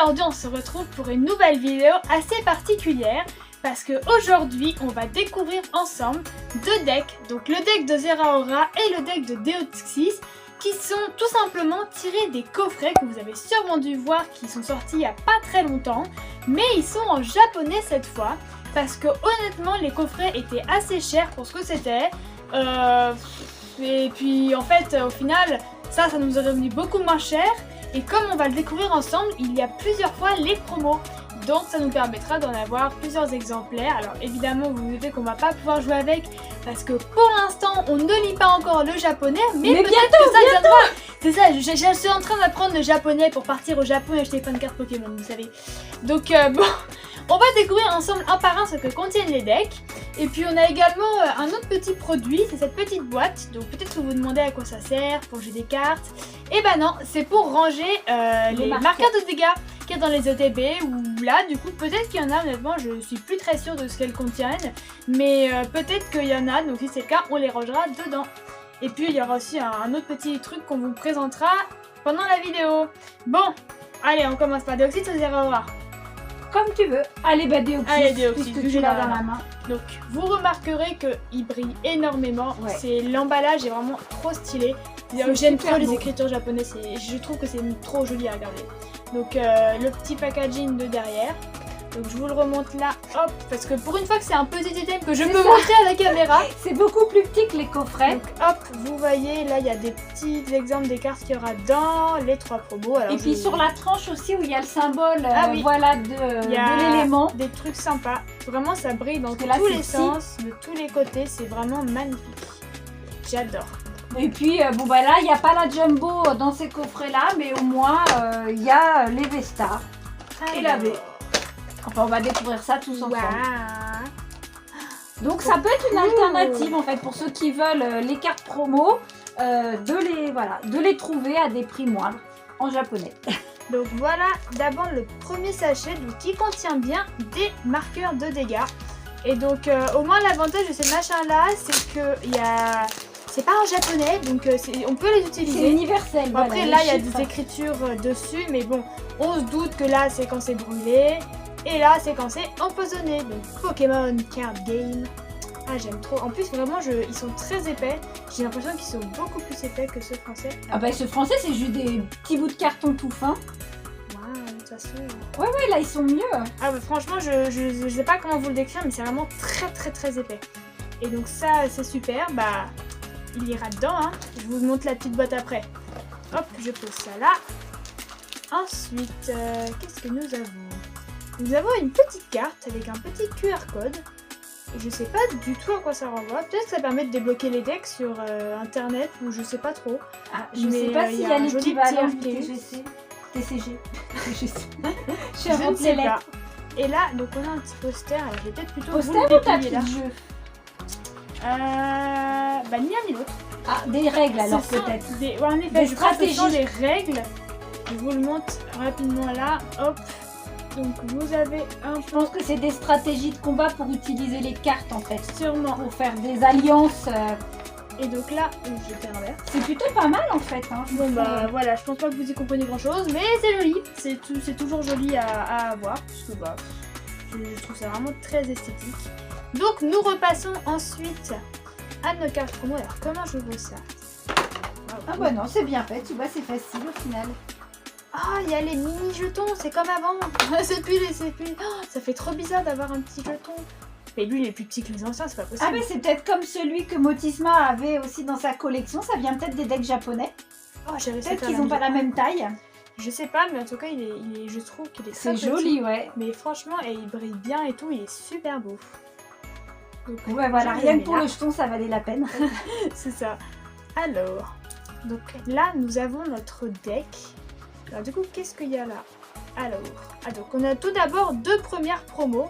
aujourd'hui on se retrouve pour une nouvelle vidéo assez particulière parce que aujourd'hui on va découvrir ensemble deux decks, donc le deck de Zeraora et le deck de Deoxys, qui sont tout simplement tirés des coffrets que vous avez sûrement dû voir, qui sont sortis il n'y a pas très longtemps, mais ils sont en japonais cette fois parce que honnêtement les coffrets étaient assez chers pour ce que c'était. Et puis en fait au final ça nous a devenu beaucoup moins cher. Et comme on va le découvrir ensemble, il y a plusieurs fois les promos. Donc ça nous permettra d'en avoir plusieurs exemplaires. Alors évidemment vous vous doutez qu'on va pas pouvoir jouer avec parce que pour l'instant on ne lit pas encore le japonais. Mais peut-être que ça viendra. C'est ça, je suis en train d'apprendre le japonais pour partir au Japon et acheter plein de cartes Pokémon, vous savez. Donc bon, on va découvrir ensemble un par un ce que contiennent les decks. Et puis on a également un autre petit produit, c'est cette petite boîte. Donc peut-être que vous vous demandez à quoi ça sert, pour jouer des cartes. Et ben non, c'est pour ranger les marqueurs de dégâts qu'il y a dans les ETB. Ou là du coup peut-être qu'il y en a, honnêtement je suis plus très sûre de ce qu'elles contiennent. Mais peut-être qu'il y en a, donc si c'est le cas on les rangera dedans. Et puis il y aura aussi un autre petit truc qu'on vous présentera pendant la vidéo. Bon, allez on commence par Deoxys ou Zeraora? Comme tu veux. Allez, bah Deoxys, puisque tu l'as dans la main. Donc, vous remarquerez qu'il brille énormément. Ouais. L'emballage est vraiment trop stylé. J'aime trop les écritures japonaises. Je trouve que c'est trop joli à regarder. Donc, le petit packaging de derrière. Donc, je vous le remonte là. Hop, parce que pour une fois que c'est un petit item que je peux montrer à la caméra. C'est beaucoup plus petit que les coffrets. Donc, hop, vous voyez, là, il y a des petits exemples des cartes qu'il y aura dans les 3 promos. Alors, et puis sur la tranche aussi où il y a le symbole voilà, de l'élément. Des trucs sympas. Vraiment, ça brille dans tous les sens, de tous les côtés. C'est vraiment magnifique. J'adore. Et puis, bon, bah là, il n'y a pas la Jumbo dans ces coffrets-là, mais au moins, il y a les Vestas et la V. Enfin, on va découvrir ça tous ensemble. Donc, ça peut être une alternative, en fait, pour ceux qui veulent les cartes promo, de les trouver à des prix moindres en japonais. Donc, voilà d'abord le premier sachet donc, qui contient bien des marqueurs de dégâts. Et donc, au moins, l'avantage de ces machins-là, c'est que c'est pas en japonais, donc on peut les utiliser. C'est universel. Bon, après, là, il y a des écritures dessus, mais bon, on se doute que là, c'est quand c'est brûlé. Et là, c'est quand c'est empoisonné. Donc, Pokémon Card Game. Ah, j'aime trop. En plus, vraiment, ils sont très épais. J'ai l'impression qu'ils sont beaucoup plus épais que ceux français. Ah bah, ceux français, c'est juste des petits bouts de carton tout fin. Waouh, de toute façon. Ouais, là, ils sont mieux. Ah bah, franchement, je sais pas comment vous le décrire, mais c'est vraiment très épais. Et donc, ça, c'est super. Bah, il ira dedans, hein. Je vous montre la petite boîte après. Hop, je pose ça là. Ensuite, qu'est-ce que nous avons? Nous avons une petite carte avec un petit QR code. Je sais pas du tout à quoi ça renvoie. Peut-être que ça permet de débloquer les decks sur internet ou je sais pas trop. Ah, je sais pas s'il y a l'équivalent du TCG. TCG. Je suis je ne sais pas. Et là, donc on a un petit poster. Alors je vais peut-être plutôt poster vous le déplier là. Jeu. Bah ni l'un ni l'autre. Ah, des règles alors peut-être. Ouais, en effet, des je stratégies. Pense que ce sont les règles. Je vous le montre rapidement là. Hop. Donc vous avez un... Je pense que c'est des stratégies de combat pour utiliser les cartes en fait. Sûrement. Pour faire des alliances. Et donc là, je fais l'envers. C'est plutôt pas mal en fait. Hein. Bon bah voilà, je pense pas que vous y compreniez grand chose, mais c'est joli. C'est toujours joli à avoir. Parce que bah, je trouve ça vraiment très esthétique. Donc nous repassons ensuite à nos cartes promo. Alors comment je vois ça? Ah bah non, c'est bien fait, tu vois, c'est facile au final. Ah, il y a les mini jetons, c'est comme avant. c'est plus. Oh, ça fait trop bizarre d'avoir un petit jeton. Mais lui, il est plus petit que les anciens, c'est pas possible. Ah, mais c'est peut-être comme celui que Motisma avait aussi dans sa collection. Ça vient peut-être des decks japonais. Oh, peut-être qu'ils n'ont pas la même taille. Je sais pas, mais en tout cas, je trouve qu'il est très petit. C'est joli, ouais. Mais franchement, il brille bien et tout, il est super beau. Donc, ouais, voilà, rien que pour le jeton, ça valait la peine. c'est ça. Alors, donc là, nous avons notre deck. Alors du coup, qu'est-ce qu'il y a là? Alors, donc on a tout d'abord 2 premières promos.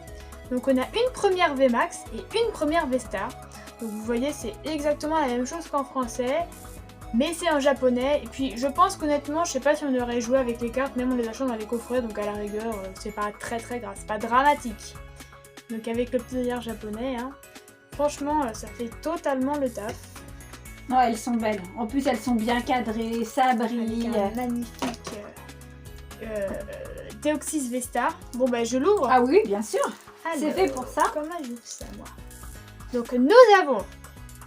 Donc on a une première VMAX et une première V-Star. Donc vous voyez, c'est exactement la même chose qu'en français, mais c'est en japonais. Et puis je pense qu'honnêtement, je sais pas si on aurait joué avec les cartes, même en les achetant dans les coffrets, donc à la rigueur, c'est pas très grave, c'est pas dramatique. Donc avec le petit délire japonais, hein, franchement, ça fait totalement le taf. Non, elles sont belles. En plus, elles sont bien cadrées, ça brille. Avec un magnifique Deoxys Vesta. Bon bah je l'ouvre. Ah oui, bien sûr. C'est Alors, fait pour ça. Comment j'ouvre ça moi? Donc nous avons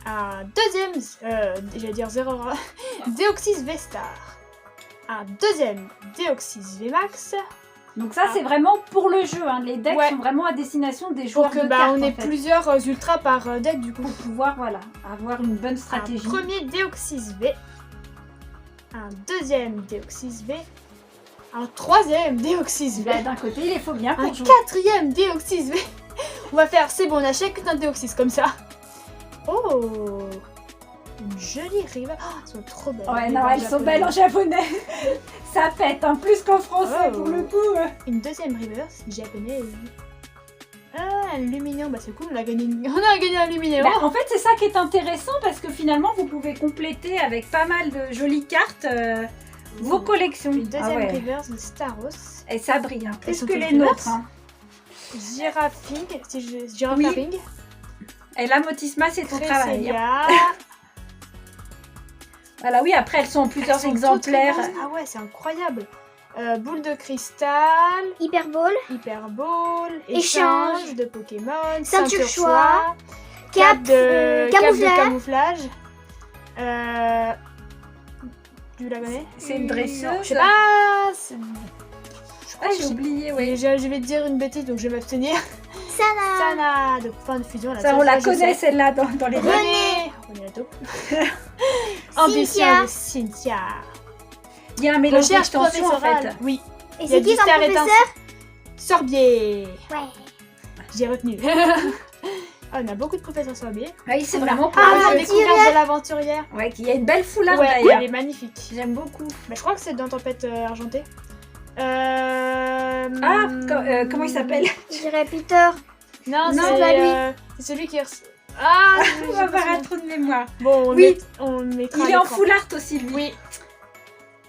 un deuxième, j'allais dire Zeraora, Deoxys Vestar. Un deuxième Deoxys Vmax. Donc ça, c'est vraiment pour le jeu. Hein. Les decks Ouais. sont vraiment à destination des joueurs Pour que de cartes, on ait en fait. plusieurs ultras par deck du coup. Pour pouvoir, voilà, avoir une bonne stratégie. Un premier Deoxys V. Un deuxième Deoxys V. Un troisième Deoxys V. Bah, d'un côté, il faut bien Un pour jouer. quatrième Deoxys V. On va faire, c'est bon, on achète qu'un Deoxys comme ça. Oh, une jolie river. Oh, elles sont trop belles. Ouais, les non, river elles sont japonaises. belles en japonais. Ça pète, en plus qu'en français, Oh. pour le coup. Une deuxième reverse japonaise. Ah, un Luminéon, bah c'est cool, on a gagné, on a gagné un Luminéon. Bah, en fait, c'est ça qui est intéressant parce que finalement, vous pouvez compléter avec pas mal de jolies cartes vos collections. Une deuxième Ah ouais. reverse de Staros. Et ça brille, hein, Elles plus sont que toutes les reverse. nôtres. Hein. Giraffing, c'est Giraffe Oui. Ring. Et la Motisma, c'est ton travail. Hein. Tresselia. Voilà, oui, après, elles sont en plusieurs Elles sont exemplaires. toutes reverse. Ah ouais, c'est incroyable. Boule de cristal, Hyperball, Hyperball, Échange. échange de Pokémon, Ceinture choix, cap, cape de camouflage. camouflage. Tu la connais? C'est une dresseuse. Je sais pas. Je Ah, crois que j'ai oublié, oui. je vais te dire une bêtise, donc je vais m'abstenir. Sana, Sana de point de fusion. Ça, on la connaît, celle-là, dans les decks. René. René la taupe. Ambition de Cynthia. Il y a un mélange Recherche d'extensions, en professorale. fait. Oui. et Il y a c'est qui du ton star professeur? Sorbier. Ouais. J'ai retenu. Ah, on a beaucoup de professeurs Sorbier. Oui, c'est Voilà. vraiment pour Ah, le la jeu. l'aventurière. découverte de l'aventurière. Ouais, qu'il y a une belle foulard, Ouais, d'ailleurs. elle est magnifique. J'aime beaucoup. Mais je crois que c'est dans Tempête argentée. Ah, comment il s'appelle? Je dirais Peter. Non, Non, c'est pas lui. c'est celui qui... Ah, On va avoir un trou de mémoire. Bon, Oui. on mettra Il à est en l'écran. foulard aussi, lui. Oui.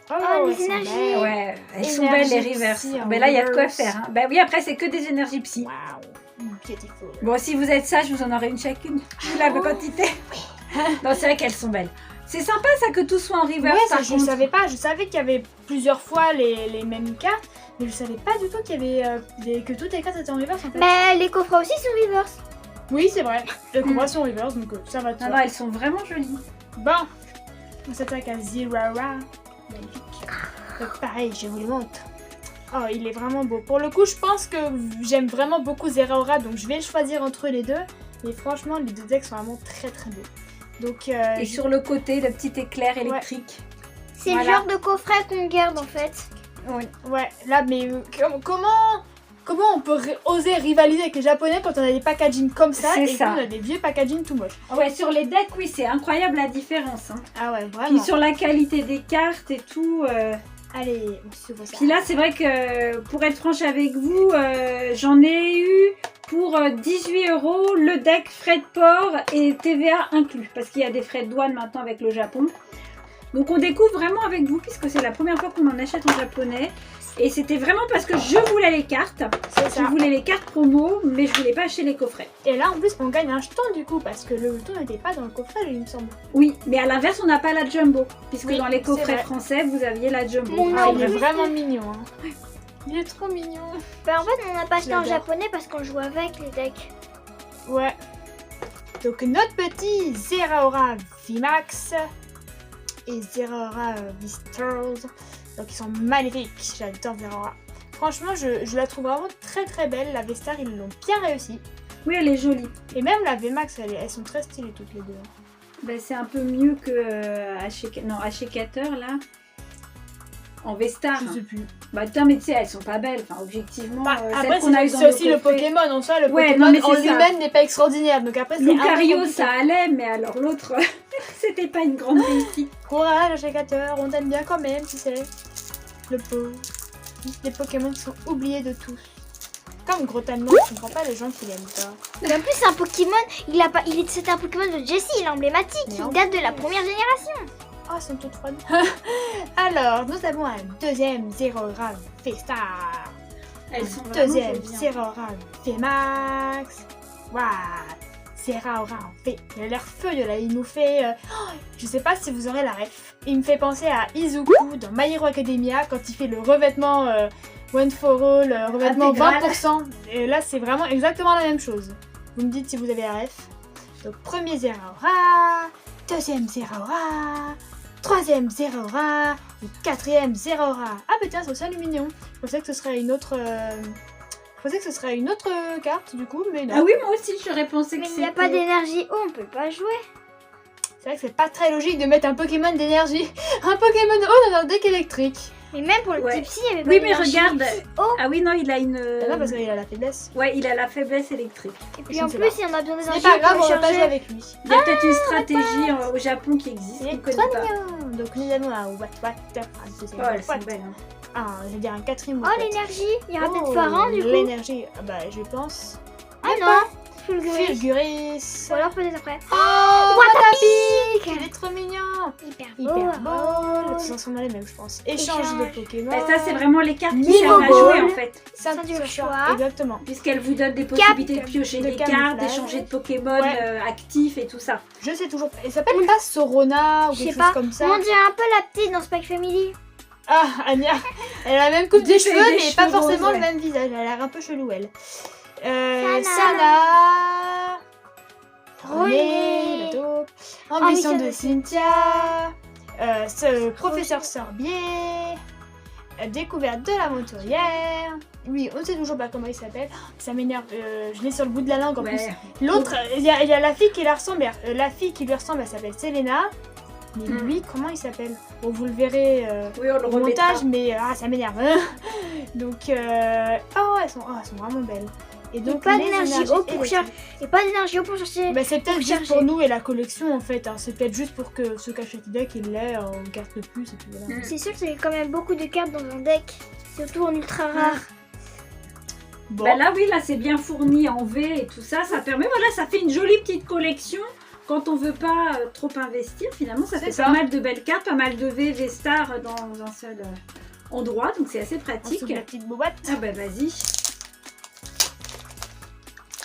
Oh, les elles sont énergies. belles. Ouais, elles sont belles, les Énergie reverse. psy en Ben là, il y a de quoi reverse. faire. Hein. Ben oui, après, c'est que des énergies psy. Waouh, beautiful. Bon, si vous êtes sage, vous en aurez une chacune. Vous la quantité. Non, c'est vrai qu'elles sont belles. C'est sympa, ça, que tout soit en reverse, Ouais, ça, par je contre. savais pas. Je savais qu'il y avait plusieurs fois les mêmes cartes, mais je savais pas du tout qu'il y avait que toutes les cartes étaient en reverse en fait. Mais les coffrets aussi sont reverse. Oui, c'est vrai. Les combats sont en reverse, donc ça va de Non, soi. non, elles sont vraiment jolies. Bon, on s'attaque à Zeraora. Magnifique. Donc pareil, je vous le montre. Oh, il est vraiment beau. Pour le coup, je pense que j'aime vraiment beaucoup Zeraora, donc je vais choisir entre les deux. Mais franchement, les deux decks sont vraiment très très beaux. Donc, Et sur le côté, le petit éclair électrique. C'est Voilà. le genre de coffret qu'on garde en fait. Oui. ouais, là, mais comment on peut oser rivaliser avec les Japonais quand on a des packaging comme ça C'est et ça. qu'on a des vieux packaging tout moches. Ouais, sur les decks, oui, c'est incroyable la différence. Hein. Ah ouais, Puis vraiment. sur la qualité des cartes et tout. Allez, on s'ouvre ça. Puis là, c'est vrai que pour être franche avec vous, j'en ai eu pour 18 € le deck frais de port et TVA inclus. Parce qu'il y a des frais de douane maintenant avec le Japon. Donc on découvre vraiment avec vous puisque c'est la première fois qu'on en achète en japonais. Et c'était vraiment parce que je voulais les cartes. C'est Je ça. voulais les cartes promo, mais je voulais pas acheter les coffrets. Et là, en plus, on gagne un jeton du coup, parce que le jeton n'était pas dans le coffret, il me semble. Oui, mais à l'inverse, on n'a pas la jumbo. Puisque Oui, dans les c'est coffrets vrai. français, vous aviez la jumbo. Mon Ah, nom. il est plus, vraiment mignon. Hein. Il est trop mignon. Bah en fait on n'a pas acheté en l'adore. japonais parce qu'on joue avec les decks. Ouais. Donc notre petit Zeraora VMAX et Zeraora V-Stars. Donc ils sont magnifiques. J'adore Zeraora. Franchement, je la trouve vraiment très très belle. La V-Star, ils l'ont bien réussi. Oui, elle est jolie. Et même la VMAX, elles sont très stylées toutes les deux. Ben, c'est un peu mieux que Ashikater là. En V-Star. Je sais plus. Bah putain, mais tu sais, elles sont pas belles. Enfin, objectivement, Bah, celles après, qu'on a eu dans c'est aussi le coffret. Pokémon en soi. Le Ouais, Pokémon non, mais en c'est ça. lui-même n'est pas extraordinaire. Donc après, c'est un peu Lucario, compliqué. ça allait, mais alors l'autre, c'était pas une grande réussite. Courage, Ashikater, on t'aime bien quand même, tu sais. Le pauvre. Les Pokémon sont oubliés de tous. Comme Grotamon, je comprends pas les gens qui l'aiment pas. Et en plus c'est un Pokémon, c'était un Pokémon de Jessie, il est emblématique, Mais il en date de la plus. première génération. Oh, elles sont toutes fun. Alors, nous avons un deuxième Zeraora V-Star. Elles sont Deuxième vraiment jolies, hein. Zeraora V-Max. Waouh. Zeraora en fait. Il a l'air feuille là, il nous fait... je sais pas si vous aurez la ref. Il me fait penser à Izuku dans My Hero Academia quand il fait le revêtement One for All, revêtement Intégral. 20%. Et là c'est vraiment exactement la même chose. Vous me dites si vous avez la ref. Donc premier Zeraora, deuxième Zeraora, troisième Zeraora, et quatrième Zeraora. Ah bah tiens, c'est aussi aluminium. Je pensais que ce serait une autre... carte du coup, mais non. Ah oui, moi aussi j'aurais pensé Mais que il n'y a pas d'énergie eau, on peut pas jouer. C'est vrai que c'est pas très logique de mettre un Pokémon d'énergie. Un Pokémon eau dans un deck électrique. Mais même pour le Ouais. petit psy, il y avait pas Oui, mais d'énergie. regarde. Oh. Ah oui, non, il a une. Ah non, parce qu'il a la faiblesse. Ouais, il a la faiblesse électrique. Et puis Je en ne sais plus, pas. il y en a besoin Ce d'énergie. n'est pas grave, pour on va pas charger. jouer avec lui. Il y a peut-être une stratégie au Japon qui existe. Il qu'on est connaît trop pas. mignon. Donc nous avons un What. Oh, elles sont belles. Hein. Ah, je vais dire un quatrième Oh, What. l'énergie. Il y aura peut-être Pharaon du coup. L'énergie, ah bah je pense. Ah non. Fulgurus. Fulguris. Ou alors peut-être après. Oh, Watapic. il est trop mignon. Hyper Hyper beau. beau. Ce sont les mêmes, je pense. Échange de Échange. Pokémon. Bah, ça, c'est vraiment les cartes qui Mimo servent à Ball. jouer en fait. Ça, Ça, du ça, choix. Exactement. Puisqu'elles vous donnent des possibilités de piocher de des cartes, camouflage. d'échanger de Pokémon Ouais. actifs et tout ça. Je sais toujours pas. Elle s'appelle pas Sorona ou Je sais quelque pas. chose comme ça. On dirait un peu la petite dans Spike Family. Ah, Anya, elle a la même coupe de Des cheveux, cheveux mais pas roses, forcément le ouais. même visage. Elle a l'air un peu chelou, elle. Sana. Sana. René. le taupe. Ambition Ambition de de Cynthia. Professeur Sorbier. Découverte de la monturière. Oui, on ne sait toujours pas comment il s'appelle. Ça m'énerve. Je l'ai sur le bout de la langue en plus. Ouais. L'autre, il y a la fille qui la ressemble. La fille qui lui ressemble, elle s'appelle Selena. Mais Mm. lui, comment il s'appelle? Bon, vous le verrez Oui, on le au remettra. montage, mais ça m'énerve. Donc, oh, elles sont vraiment belles. Et donc, pas les d'énergie énergies eau pour électriques. Et pas d'énergie eau pour chercher. Bah, c'est peut-être pour juste chercher. pour nous et la collection en fait. Hein. C'est peut-être juste pour que ce cachette deck il l'ait en carte de plus et puis voilà. Mm. C'est sûr qu'il y a quand même beaucoup de cartes dans un deck. Surtout en ultra rare. Bon, Bah là, oui, là, c'est bien fourni en V et tout ça. Ça permet, voilà, ça fait une jolie petite collection. Quand on veut pas trop investir, finalement, ça C'est fait ça. pas mal de belles cartes, pas mal de V-Star dans un seul endroit. Donc, c'est assez on pratique. s'ouvre la petite boîte. Ah bah vas-y.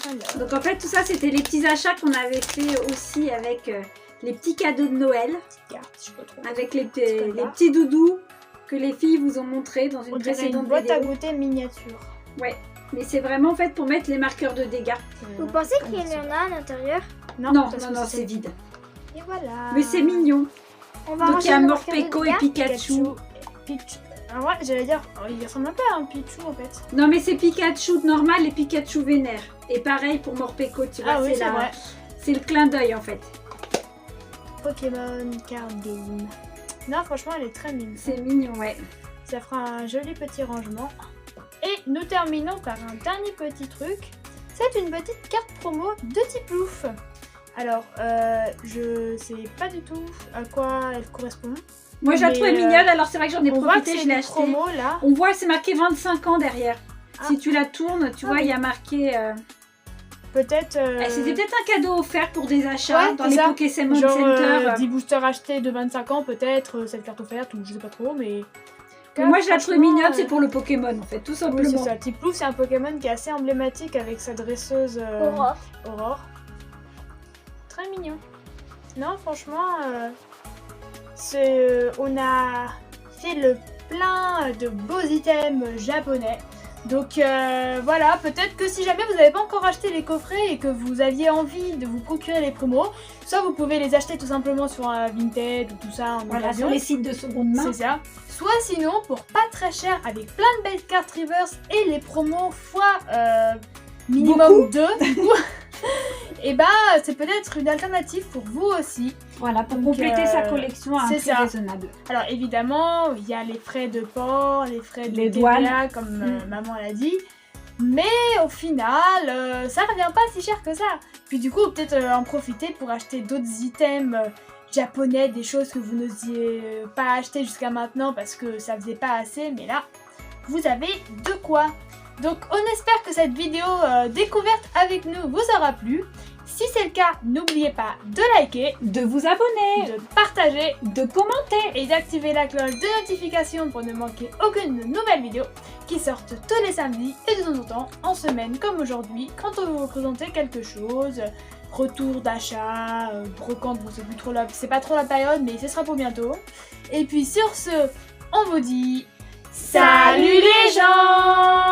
Alors, Donc en fait tout ça c'était les petits achats qu'on avait fait aussi avec les petits cadeaux de Noël, carte, je sais pas trop. avec les celle-là. petits doudous que les filles vous ont montré dans une On dirait une précédente boîte à vidéo. goûter miniature. Ouais, mais c'est vraiment en fait pour mettre les marqueurs de dégâts. Vous pensez qu'il y en a à l'intérieur? Non, parce non, que non, c'est vide. Et voilà. Mais c'est mignon. On va Donc il y ranger a nos marqueurs de Morpeko et dégâts. Pikachu. Pichu. Ah ouais, j'allais dire, il ressemble un peu à un Pichu en fait. Non mais c'est Pikachu normal et Pikachu vénère. Et pareil pour Morpeko, tu vois, Ah oui, c'est vrai. c'est le clin d'œil en fait. Pokémon Card Game. Non, franchement, elle est très mignonne. C'est mignon, ouais. Ça fera un joli petit rangement. Et nous terminons par un dernier petit truc. C'est une petite carte promo de type Louf. Alors, je sais pas du tout à quoi elle correspond. Moi je la Mais, trouvais mignonne, alors c'est vrai que j'en ai On voit que profité, c'est je l'ai une acheté. promo là. On voit, c'est marqué 25 ans derrière. Ah. Si tu la tournes, tu Ah vois, il oui. y a marqué... Peut-être. C'était peut-être un cadeau offert pour des achats Ouais, dans c'est les ça. Pokémon Genre Center. 10 boosters achetés de 25 ans, peut-être cette carte offerte, ou je sais pas trop, mais. Mais moi je la trouve Franchement, mignonne, c'est pour le Pokémon en fait, tout Oui, c'est simplement. ça. Type Louf, c'est un Pokémon qui est assez emblématique avec sa dresseuse Aurore. Aurore. Très mignon. Non, franchement, on a fait le plein de beaux items japonais. Donc voilà, peut-être que si jamais vous n'avez pas encore acheté les coffrets et que vous aviez envie de vous procurer les promos, soit vous pouvez les acheter tout simplement sur un Vinted ou tout ça en Voilà, occasion. sur les sites de seconde main. C'est ça. Soit sinon, pour pas très cher, avec plein de belles cartes reverse et les promos fois minimum 2, du coup, et bah c'est peut-être une alternative pour vous aussi. Voilà, pour Donc, compléter sa collection à un c'est prix ça. raisonnable. Alors évidemment, il y a les frais de port, les frais de Les TVA, douanes. comme maman l'a dit. Mais au final, ça revient pas si cher que ça. Puis du coup, peut-être en profiter pour acheter d'autres items japonais, des choses que vous n'osiez pas acheter jusqu'à maintenant parce que ça faisait pas assez. Mais là, vous avez de quoi. Donc on espère que cette vidéo découverte avec nous vous aura plu. Si c'est le cas, n'oubliez pas de liker, De vous abonner, de partager de commenter. et d'activer la cloche de notification pour ne manquer aucune nouvelle vidéo qui sortent tous les samedis et de temps en temps en semaine comme aujourd'hui quand on va vous présenter quelque chose retour d'achat, brocante, bon c'est pas trop la période, mais ce sera pour bientôt. Et puis sur ce, on vous dit salut les gens!